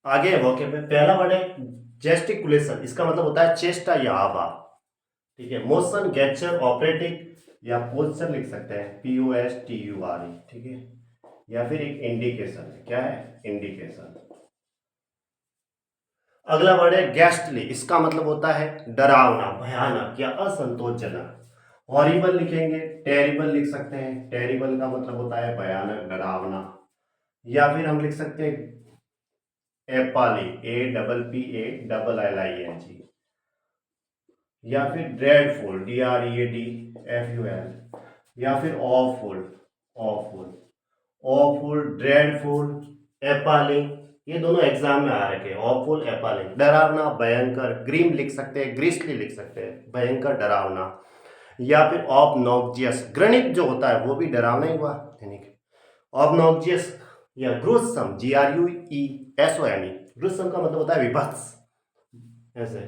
आगे वोकेब में पहला वर्ड है जेस्टिकुलेशन, इसका मतलब होता है चेष्टा या आवा। ठीक है, मोशन, गेस्चर, ऑपरेटिंग या पोस्चर लिख सकते हैं, POSTURE। ठीक है, या फिर एक इंडिकेशन है, क्या है, इंडिकेशन। अगला वर्ड है गैस्टली, इसका मतलब होता है डरावना, भयानक या असंतोषजनक। हॉरिबल लिखेंगे, टेरिबल लिख सकते हैं, टेरिबल का मतलब होता है भयानक, डरावना। या फिर हम लिख सकते हैं एपाली, APPALLING। या फिर ड्रेडफुल, DREADFUL। या फिर ऑफुल, ऑफुल, ऑफुल, ड्रेडफुल, एपालिंग। ये दोनों एग्जाम में आ रखे हैं, ऑफुल, एपालिंग। डरावना, भयंकर, ग्रीम लिख सकते हैं, ग्रीसली लिख सकते हैं, भयंकर, डरावना। या फिर ऑबनॉक्जियस, घृणित जो होता है वो भी डरावना ही हुआ, यानी कि ऑबनॉक्जियस। या ग्रुसम, GRUESOM, ग्रुसम का मतलब होता है विभत्स, ऐसे।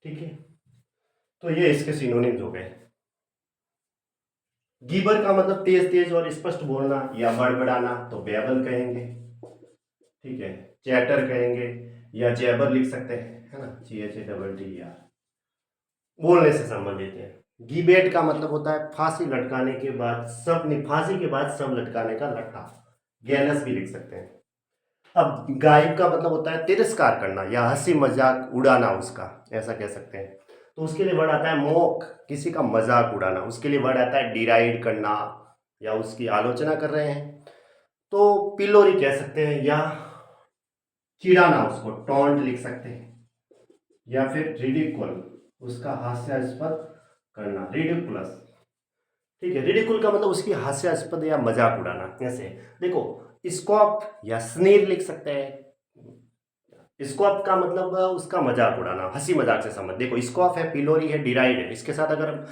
ठीक है, तो ये इसके सिनोनिम्स हो गए। गीबर का मतलब तेज तेज और स्पष्ट बोलना या बड़बड़ाना, तो बेबल कहेंगे। ठीक है, चैटर कहेंगे या जैबर लिख सकते हैं, है ना, CHATTER, बोलने से संबंधित है। गीबेट का मतलब होता है फांसी लटकाने के बाद सब, फांसी के बाद सब लटकाने का लट्ठा, गैलस भी लिख सकते हैं। अब गायब का मतलब होता है तिरस्कार करना या हंसी मजाक उड़ाना उसका, ऐसा कह सकते हैं। तो उसके लिए वर्ड आता है मोक, किसी का मजाक उड़ाना। उसके लिए वर्ड आता है डिराइड करना या उसकी आलोचना कर रहे हैं, तो पिलोरी कह सकते हैं। या चिढ़ाना, उसको टॉन्ट लिख सकते हैं। या फिर रिडिकुल, उसका हास्यास्पद करना, रिडिकुलस। ठीक है, रिडिकुल का मतलब उसकी हास्यास्पद या मजाक उड़ाना, जैसे देखो स्कॉप या स्नीर लिख सकते हैं। स्कॉप का मतलब उसका मजाक उड़ाना, हंसी मजाक से संबंध। देखो स्कॉप है, पिलोरी है, डिराइड है, इसके साथ अगर हम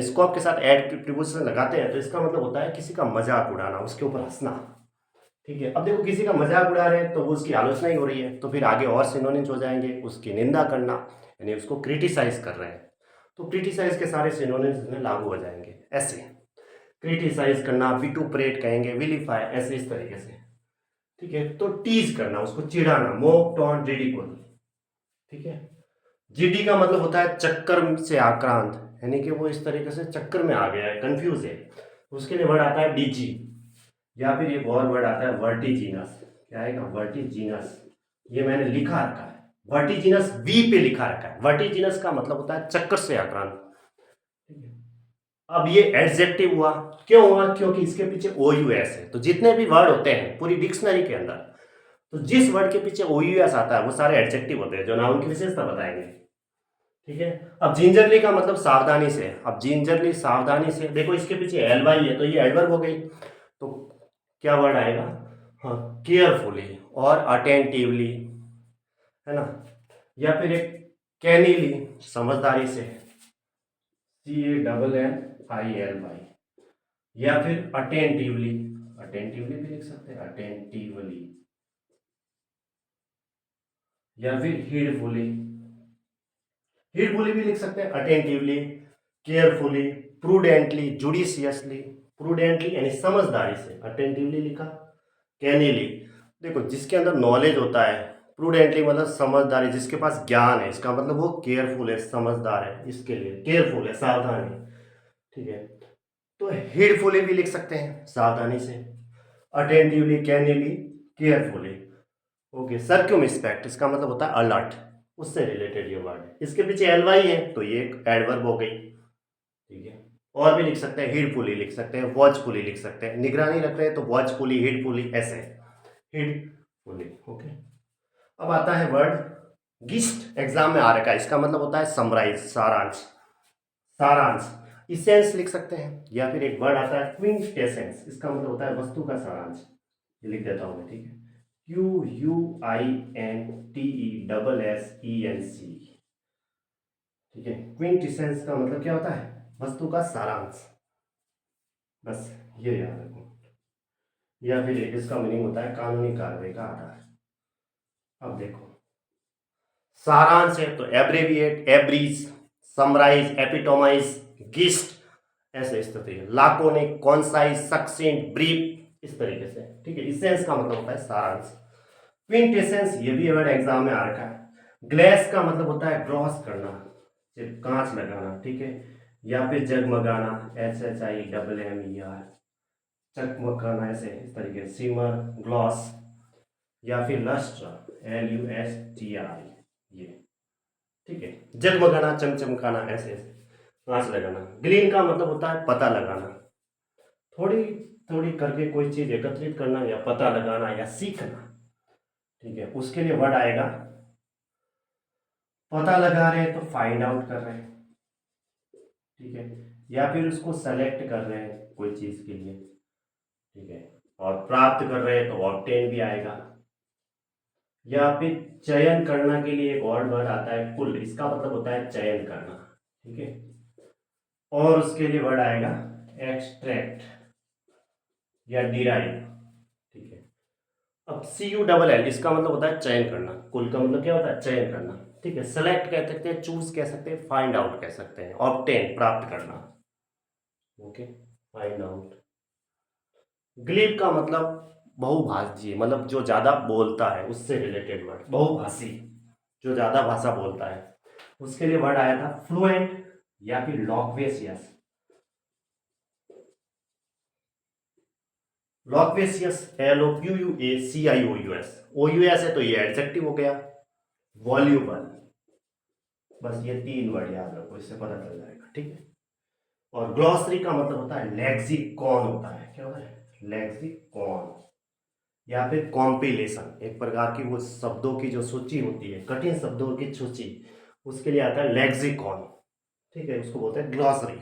स्कॉप के साथ एड प्रीपोजिशन लगाते हैं तो इसका मतलब होता है किसी का मजाक उड़ाना, उसके ऊपर हंसना। ठीक है, अब देखो किसी का मजाक उड़ा रहे हैं तो वो उसकी आलोचना ही हो रही है, तो फिर आगे और सिनोनिम्स हो जाएंगे, उसकी निंदा करना, यानी उसको क्रिटिसाइज कर रहे हैं, तो क्रिटिसाइज के सारे सिनोनिम्स इसमें लागू हो जाएंगे। ऐसे क्रिटिसाइज करना, विटुपरेट कहेंगे, विलीफाई, ऐसे इस तरीके से। ठीक है, तो टीज करना, उसको चिढ़ाना, मोक, टॉन्ट, रिडिकुल। ठीक है, जीडी का मतलब होता है चक्कर से आक्रांत, यानी कि वो इस तरीके से चक्कर में आ गया है, कंफ्यूज है, उसके लिए वर्ड आता है डीजी। या फिर एक और वर्ड आता है वर्टिजिनस, क्या आएगा, वर्टिजिनस। ये मैंने लिखा रखा है, वर्टिजिनस वी पे लिखा रखा है। वर्टिजिनस का मतलब होता है चक्कर से आक्रांत। ठीक है, अब ये एडजेक्टिव हुआ, क्यों हुआ, क्योंकि इसके पीछे ओ यू एस है। तो जितने भी वर्ड होते हैं पूरी डिक्शनरी के अंदर, तो जिस वर्ड के पीछे ओ यू एस आता है वो सारे एडजेक्टिव होते हैं जो नाउन की विशेषता बताएंगे। ठीक है, अब जिंजरली का मतलब सावधानी से। अब जिंजरली, सावधानी से, देखो इसके पीछे एल वाई है तो ये एडवर्ब हो गई, तो क्या वर्ड आएगा, हाँ, केयरफुली और अटेंटिवली, है ना। या फिर एक कैनिली, समझदारी से, CANNILY। या फिर अटेंटिवली, अटेंटिवली भी लिख सकते हैं, अटेंटिवली। या फिर हीडफुली, हीडफुली भी लिख सकते हैं, attentively, carefully, prudently, judiciously. Prudently यानी समझदारी से, अटेंटिवली लिखा। कैनिली, देखो जिसके अंदर नॉलेज होता है, प्रूडेंटली मतलब समझदारी, जिसके पास ज्ञान है, इसका मतलब वो केयरफुल है, समझदार है, इसके लिए केयरफुल है, सावधान है। ठीक है, तो हेडफुली भी लिख सकते हैं, सावधानी से, अटेंटिवली, कैनिली, केयरफुली। ओके, सर्क्यूमिस्पेक्ट, इसका मतलब होता है अलर्ट, उससे रिलेटेड ये वर्ड है। इसके पीछे एल वाई है तो ये एक एडवर्ब हो गई। ठीक है, और भी लिख सकते हैं, हीडफुली लिख सकते हैं, वॉचफुली लिख सकते हैं, निगरानी रख रहे हैं तो वॉचफुली, हीडफुली, ऐसे हीडफुली। ओके, अब आता है वर्ड गिस्ट, एग्जाम में आ रखा है, इसका मतलब होता है समराइज, सारांश, सारांश। इसेंस लिख सकते हैं। या फिर एक वर्ड आता है क्विंटेसेंस, इसका मतलब होता है वस्तु का सारांश, ये लिख देता हूं मैं। ठीक है, QUINTESSENC। ठीक है, क्विंटेसेंस का मतलब क्या होता है, वस्तु का सारांश, बस ये याद रखो। या फिर एक इसका मीनिंग होता है कानूनी कार्रवाई का आधार। अब देखो सारांश है तो एब्रेविएट, एब्रीज, समराइज, एपिटोमाइज, गिस्ट, ऐसे इस तरीके, लाकोनिक, कॉन्साइज, सक्सेंट, ब्रीफ, इस तरीके से। ठीक है, इसेंस का मतलब होता है सारांश। क्विंटेसेंस, ये भी वर्ड एग्जाम में आ रखा है। ग्लेस का मतलब होता है ग्लॉस करना, सिर्फ कांच लगाना, ठीक है, या फिर जगमगाना, SHIMMER, चकमकाना, ऐसे इस तरीके से, सिमर, ग्लॉस, या फिर लस्ट्र, LUSTR, ये, ठीक है, जगमगाना, चमचमकाना, ऐसे ऐसे कांच लगाना। ग्लीन का मतलब होता है पता लगाना, थोड़ी थोड़ी करके कोई चीज एकत्रित करना या पता लगाना या सीखना, ठीक है, उसके लिए वर्ड आएगा, पता लगा रहे हैं तो फाइंड आउट कर रहे हैं, ठीक है, या फिर उसको सेलेक्ट कर रहे हैं कोई चीज के लिए, ठीक है, और प्राप्त कर रहे हैं तो ऑब्टेन भी आएगा, या फिर चयन करना के लिए एक और वर्ड आता है पुल, इसका मतलब होता है चयन करना, ठीक है, और उसके लिए वर्ड आएगा एक्सट्रैक्ट या डिराइव, ठीक है। अब CULL, इसका मतलब होता है चयन करना, कुल का मतलब क्या होता है, चयन करना, ठीक है। सेलेक्ट कह सकते हैं, चूज कह सकते हैं, फाइंड आउट कह सकते हैं, ऑब्टेन प्राप्त करना, ओके, फाइंड आउट। ग्लीब का मतलब बहुभाषी, मतलब जो ज्यादा बोलता है उससे रिलेटेड वर्ड, बहुभाषी, जो ज्यादा भाषा बोलता है, उसके लिए वर्ड आया था फ्लुएंट या फिर लॉक्वेशियस। लॉक्वेशियस, LOQUACIOUS, OUS है तो ये एडजेक्टिव हो गया। वॉल्यूबल, बस ये 3 वर्ड याद रखो, इससे पता चल जाएगा, ठीक है। और ग्लॉसरी का मतलब होता है लेक्सिकॉन, होता है, क्या होता है, लेक्सिकॉन, या फिर कॉम्पिलेशन, एक प्रकार की वो शब्दों की जो सूची होती है, कठिन शब्दों की सूची, उसके लिए आता है लेक्सिकॉन, ठीक है, उसको बोलते हैं ग्लॉसरी।